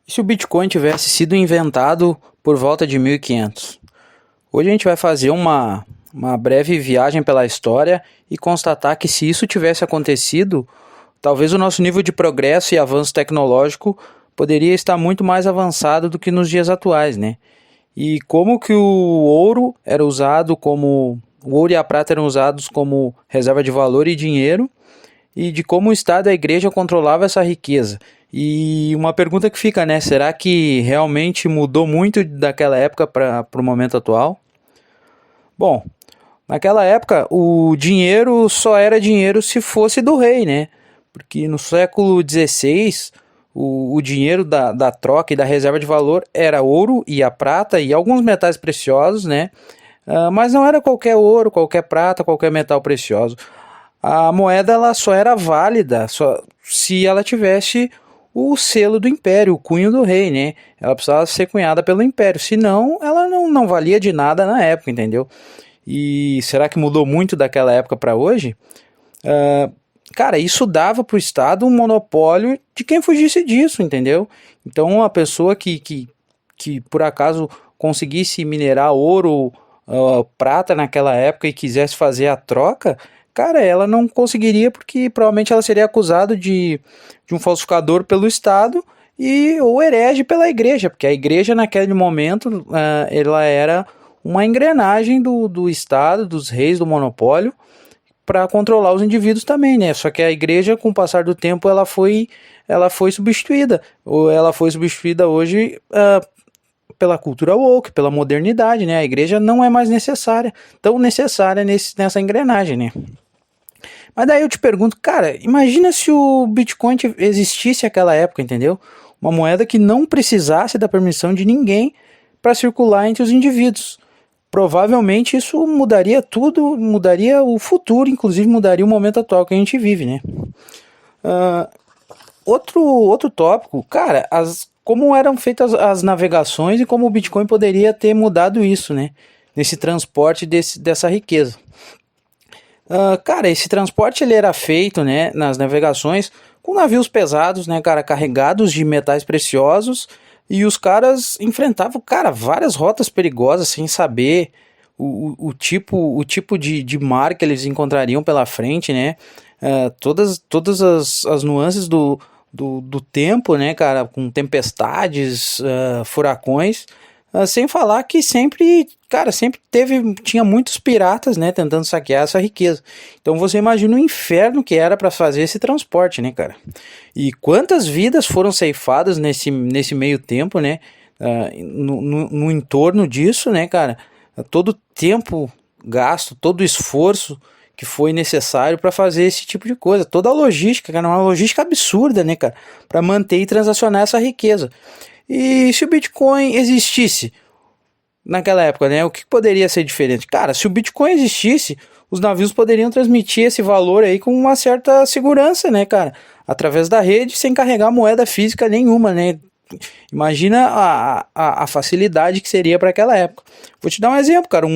E se o Bitcoin tivesse sido inventado por volta de 1500? Hoje a gente vai fazer uma breve viagem pela história e constatar que se isso tivesse acontecido, talvez o nosso nível de progresso e avanço tecnológico poderia estar muito mais avançado do que nos dias atuais, né? E como que o ouro era usado como... O ouro e a prata eram usados como reserva de valor e dinheiro, e de como o Estado e a Igreja controlavam essa riqueza. E uma pergunta que fica, né? Será que realmente mudou muito daquela época para o momento atual? Bom, naquela época o dinheiro só era dinheiro se fosse do rei, né? Porque no século XVI o dinheiro da troca e da reserva de valor era ouro e a prata e alguns metais preciosos, né? Mas não era qualquer ouro, qualquer prata, qualquer metal precioso. A moeda ela só era válida só se ela tivesse o selo do império, o cunho do rei, né? Ela precisava ser cunhada pelo império, senão ela não valia de nada na época, entendeu? E será que mudou muito daquela época para hoje? Cara, isso dava para o Estado um monopólio de quem fugisse disso, entendeu? Então, a pessoa que por acaso conseguisse minerar ouro, prata naquela época e quisesse fazer a troca, cara, ela não conseguiria porque provavelmente ela seria acusada de um falsificador pelo Estado e ou herege pela igreja, porque a igreja naquele momento ela era uma engrenagem do Estado, dos reis, do monopólio, para controlar os indivíduos também, né? Só que a igreja, com o passar do tempo, ela foi substituída. Ou ela foi substituída hoje pela cultura woke, pela modernidade, né? A igreja não é mais necessária, tão necessária nessa engrenagem, né? Mas daí eu te pergunto, cara, imagina se o Bitcoin existisse naquela época, entendeu? Uma moeda que não precisasse da permissão de ninguém para circular entre os indivíduos. Provavelmente isso mudaria tudo, mudaria o futuro, inclusive mudaria o momento atual que a gente vive, né? Outro tópico, cara, como eram feitas as navegações e como o Bitcoin poderia ter mudado isso, né? Nesse transporte dessa riqueza. Cara, esse transporte ele era feito, né, nas navegações com navios pesados, né, cara, carregados de metais preciosos, e os caras enfrentavam, cara, várias rotas perigosas sem saber o tipo de mar que eles encontrariam pela frente, né? Todas as nuances do tempo, né, cara, com tempestades, furacões. Sem falar que sempre, cara, tinha muitos piratas, né, tentando saquear essa riqueza. Então você imagina o inferno que era para fazer esse transporte, né, cara? E quantas vidas foram ceifadas nesse meio tempo, né? No entorno disso, né, cara? Todo o tempo gasto, todo o esforço que foi necessário para fazer esse tipo de coisa. Toda a logística, cara, uma logística absurda, né, cara? Para manter e transacionar essa riqueza. E se o Bitcoin existisse naquela época, né? O que poderia ser diferente? Cara, se o Bitcoin existisse, os navios poderiam transmitir esse valor aí com uma certa segurança, né, cara? Através da rede, sem carregar moeda física nenhuma, né? Imagina a facilidade que seria para aquela época. Vou te dar um exemplo, cara.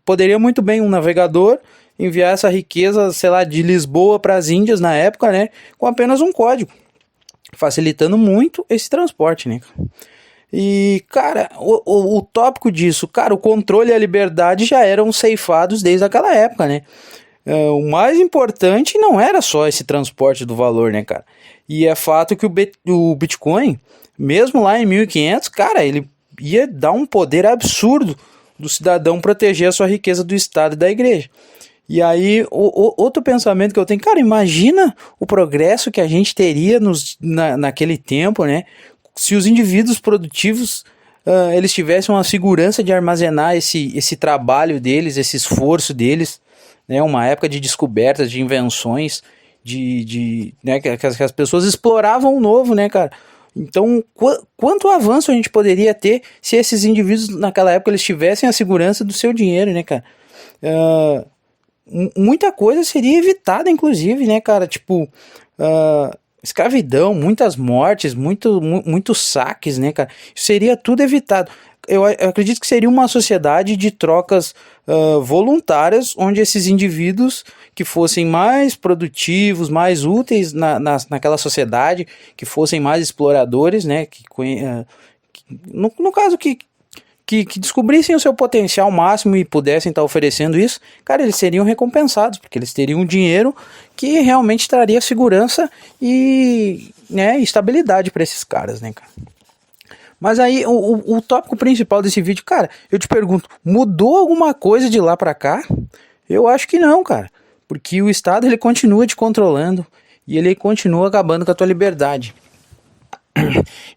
Poderia muito bem um navegador enviar essa riqueza, sei lá, de Lisboa para as Índias na época, né? Com apenas um código, facilitando muito esse transporte, né? E, cara, o tópico disso, cara, o controle e a liberdade já eram ceifados desde aquela época, né? O mais importante não era só esse transporte do valor, né, cara? E é fato que o Bitcoin, mesmo lá em 1500, cara, ele ia dar um poder absurdo do cidadão proteger a sua riqueza do Estado e da Igreja. E aí, outro pensamento que eu tenho, cara, imagina o progresso que a gente teria naquele tempo, né? Se os indivíduos produtivos eles tivessem uma segurança de armazenar esse trabalho deles, esse esforço deles, né? Uma época de descobertas, de invenções, né? que as pessoas exploravam o novo, né, cara? Então, quanto avanço a gente poderia ter se esses indivíduos naquela época eles tivessem a segurança do seu dinheiro, né, cara? Muita coisa seria evitada, inclusive, né, cara? Tipo, escravidão, muitas mortes, muitos saques, né, cara? Isso seria tudo evitado. Eu acredito que seria uma sociedade de trocas voluntárias, onde esses indivíduos que fossem mais produtivos, mais úteis naquela sociedade, que fossem mais exploradores, né? No caso, que descobrissem o seu potencial máximo e pudessem estar oferecendo isso, cara, eles seriam recompensados, porque eles teriam dinheiro que realmente traria segurança e, né, estabilidade para esses caras, né, cara? Mas aí, o tópico principal desse vídeo, cara, eu te pergunto, mudou alguma coisa de lá pra cá? Eu acho que não, cara. Porque o Estado, ele continua te controlando e ele continua acabando com a tua liberdade.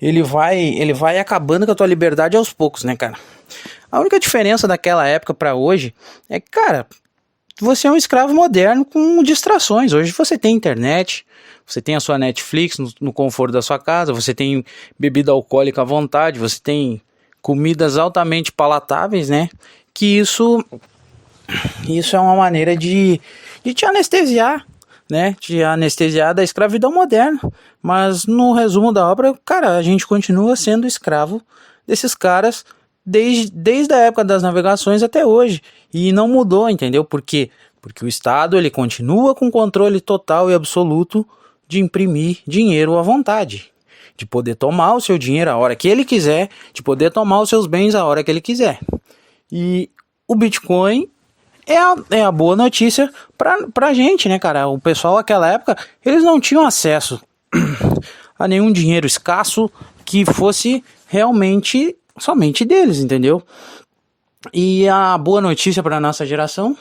Ele vai acabando com a tua liberdade aos poucos, né, cara? A única diferença daquela época pra hoje é que, cara, você é um escravo moderno com distrações. Hoje você tem internet, você tem a sua Netflix no conforto da sua casa, você tem bebida alcoólica à vontade, você tem comidas altamente palatáveis, né? Que isso é uma maneira de te anestesiar, né? Te anestesiar da escravidão moderna. Mas no resumo da obra, cara, a gente continua sendo escravo desses caras desde a época das navegações até hoje. E não mudou, entendeu? Por quê? Porque o Estado, ele continua com controle total e absoluto de imprimir dinheiro à vontade, de poder tomar o seu dinheiro a hora que ele quiser, de poder tomar os seus bens a hora que ele quiser. E o Bitcoin é a boa notícia pra gente, né, cara? O pessoal naquela época, eles não tinham acesso a nenhum dinheiro escasso que fosse realmente somente deles, entendeu? E a boa notícia para nossa geração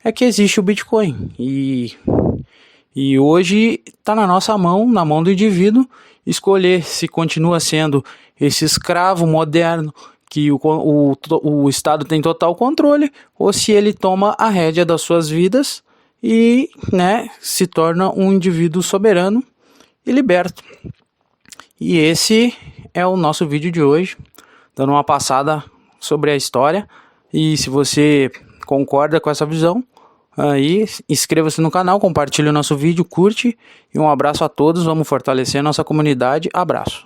é que existe o Bitcoin e hoje está na nossa mão, na mão do indivíduo, escolher se continua sendo esse escravo moderno que o Estado tem total controle, ou se ele toma a rédea das suas vidas e, né, se torna um indivíduo soberano e liberto. E esse é o nosso vídeo de hoje, dando uma passada sobre a história. E se você concorda com essa visão, aí inscreva-se no canal, compartilhe o nosso vídeo, curte e um abraço a todos. Vamos fortalecer a nossa comunidade. Abraço.